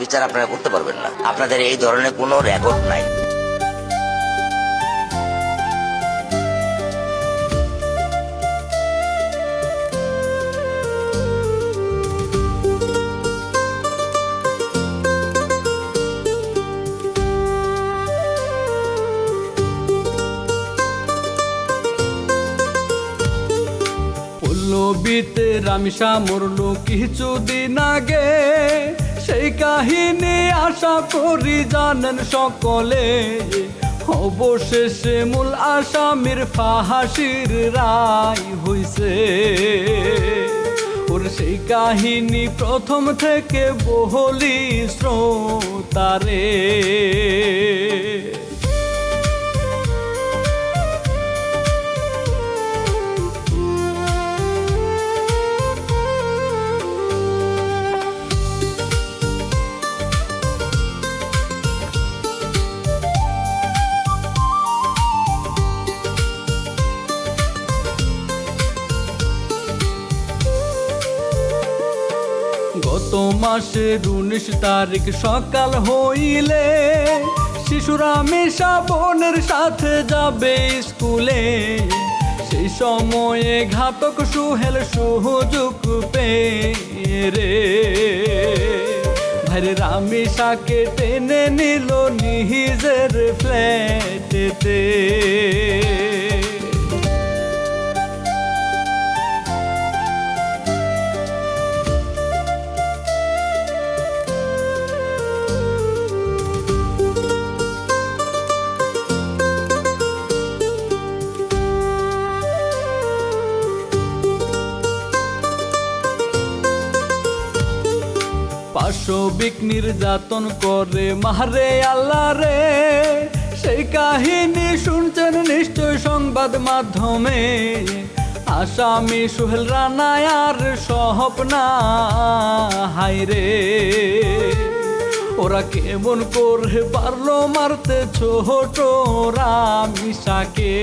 বিচার আপনারা করতে পারবেন না। আপনাদের এই ধরনের কোনো রেকর্ড নাই। পল্লবীতে রামিসা মরলো কিছুদিন আগে, সেই কাহিনী আশা করি জানেন সকলে। অবশেষে মূল আসামির ফাঁসির রায় হইছে। ওর সেই কাহিনী প্রথম থেকে বহলি শ্রোতারে। গত মাসের 19 তারিখ সকাল হইলে শিশুরা মিশা বোনের সাথে যাবে স্কুলে। সেই সময়ে ঘাতক সুহেল সুযোগ পেয়ে রে ভাইরে রামিসাকে টেনে নিল নিজের ফ্ল্যাটেতে। পাশবিক নির্যাতন করে মারে আল্লাহ রে। সেই কাহিনী শুনছেন নিশ্চয় সংবাদ মাধ্যমে। আসামি সোহেল রানা আর স্বপ্না হায়রে, ওরা কেমন করে পারলো মারতে ছোট রামিসাকে।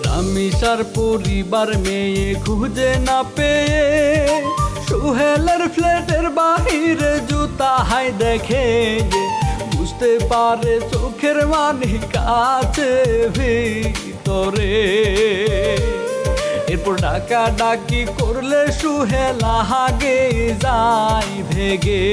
রামিসার পরিবার মেয়ে খুঁজে না পেয়ে সোহেলের ফ্ল্যাটের বাহিরে জুতা হাই দেখে। বুঝতে পারে চোখের মানিক আছে ভিতরে। এরপর ডাকা ডাকি করলে সোহেল আগে যায় ভেগে।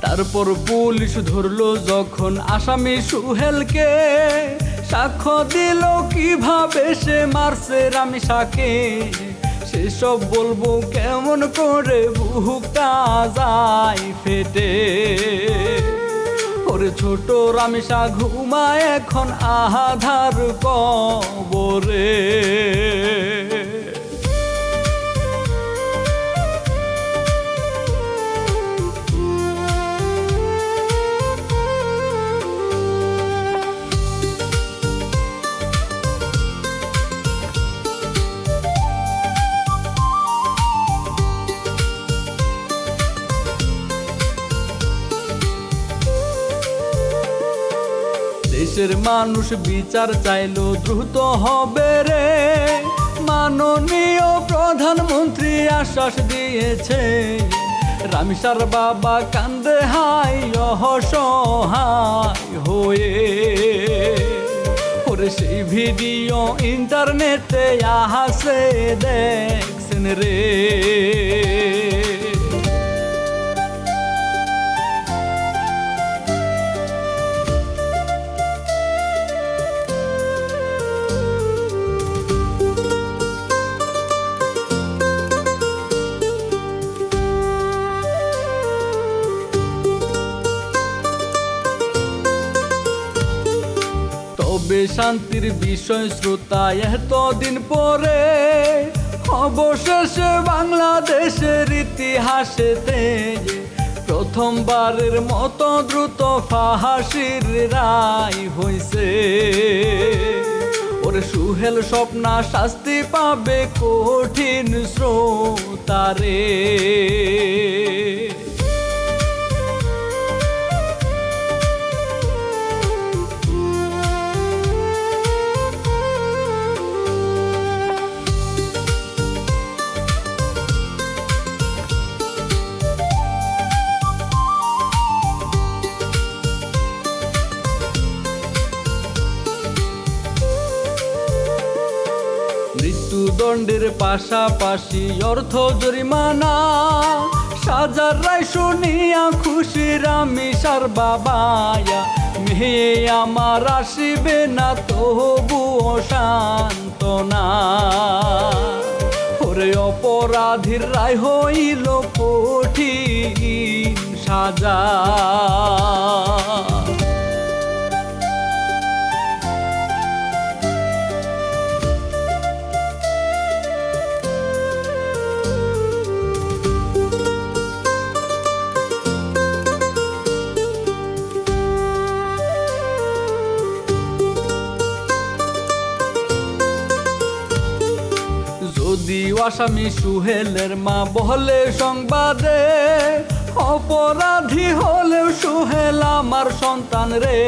তারপর পুলিশ ধরলো যখন আসামি সোহেলকে। সাক্ষ্য দিল কিভাবে সে মারছে রামিসাকে। সেসব বলবো কেমন করে বুকটা যায় ফেটে। ওরে ছোট রামিসা ঘুমায় এখন আধার কবরে। দেশের মানুষ বিচার চাইলো দ্রুত হবে রে। মাননীয় প্রধানমন্ত্রী আশ্বাস দিয়েছে। রামিসার বাবা কান্দে হাই অসহায় হয়ে। ওরে সেই ভিডিও ইন্টারনেটে আসে দেখছেন রে। শান্তির বিষয় শ্রোতা এতদিন পরে অবশেষে বাংলাদেশের ইতিহাসেতে প্রথমবারের মতো দ্রুত ফাঁসির রায় হইছে। ওরে সুহেল স্বপ্না শাস্তি পাবে কঠিন স্রোতারে। মৃত্যুদণ্ডের পাশাপাশি অর্থ জরিমানা, সাজার রায় শুনিয়া খুশির আমি সার বাবায়া। মেয়ে আমার আসিবে না তবুও সান্ত্বনা। ওরে অপরাধীর রায় হইল কঠিন সাজা। যদিও আসামি সুহেলের মা বলে সংবাদে, অপরাধী হলেও সুহেল আমার সন্তান রে।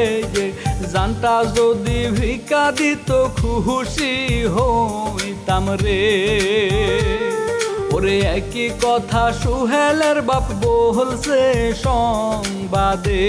জানটা যদি ভিক্ষা দিত খুশি হইতাম রে। ওরে একই কথা সুহেলের বাপ বলছে সংবাদে।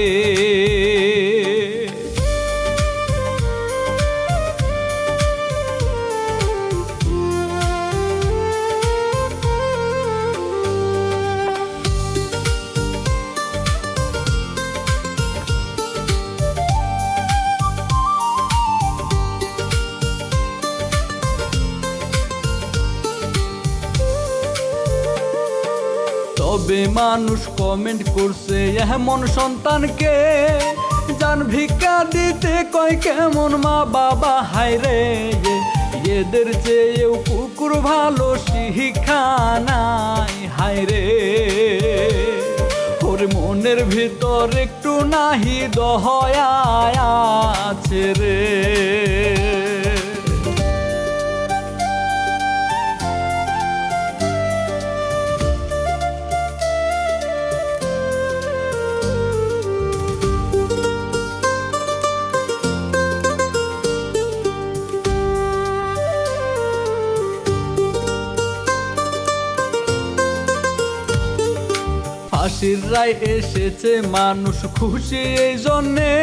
তবে মানুষ কমেন্ট করছে এমন সন্তানকে, জান ভিক্ষা দিতে কয় কেমন মা বাবা হায়রে। এদের চেয়েও কুকুর ভালো শিক্ষা নাই হায়রে। ওর মনের ভিতর একটু নাহি দয়া আছে রে। ফাঁসির রায় এসেছে মানুষ খুশি এই জন্যে,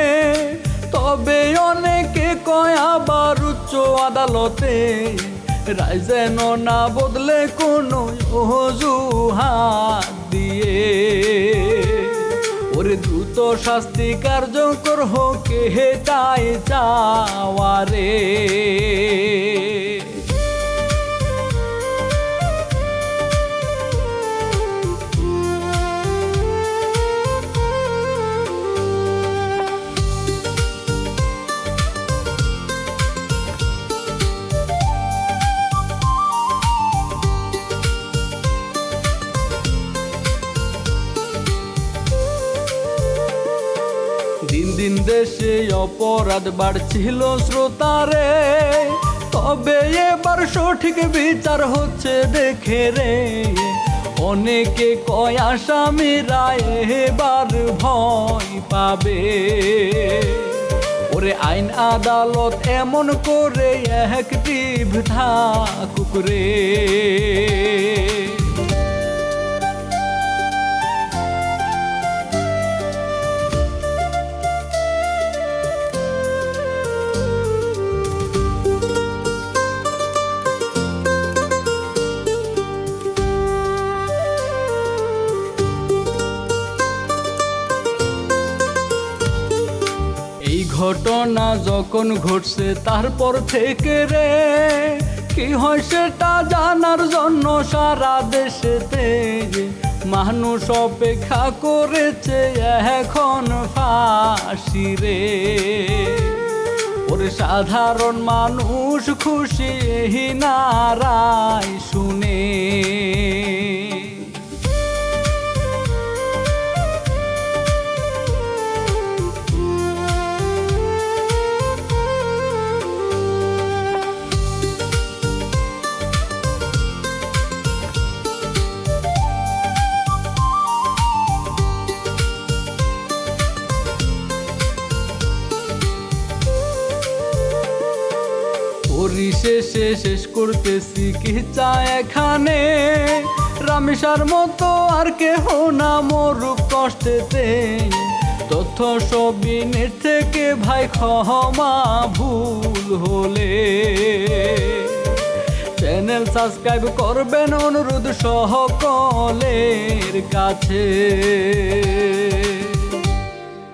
তবে অনেকে কয় আবার উচ্চ আদালতে রায় যেন না বদলে কোনো অজুহাত দিয়ে। ওরে দ্রুত শাস্তি কার্যকর হোক এটাই চাওয়া রে। দিন দিন দেশে অপরাধ বাড়ছিল শ্রোতারে, তবে এবার সঠিক বিচার হচ্ছে দেখে রে। অনেকে কয় আসামিরা এবার ভয় পাবে। ওরে আইন আদালত এমন করে অ্যাক্টিভ থাকুক রে। ঘটনা যখন ঘটছে তারপর থেকে রে, কি হয় সেটা জানার জন্য সারা দেশেতে মানুষ অপেক্ষা করেছে এখন ফাঁসি রে। ওরে সাধারণ মানুষ খুশি এই নারায় শুনে। পরিশেষে শেষ করতেছি কি চায় এখানে, রামেশার মতো আর কেহ না মরুক কষ্টেতে। তথ্য সবই নেট থেকে ভাই, ক্ষমা ভুল হলে চ্যানেল সাবস্ক্রাইব করবেন অনুরোধ সকলের কাছে।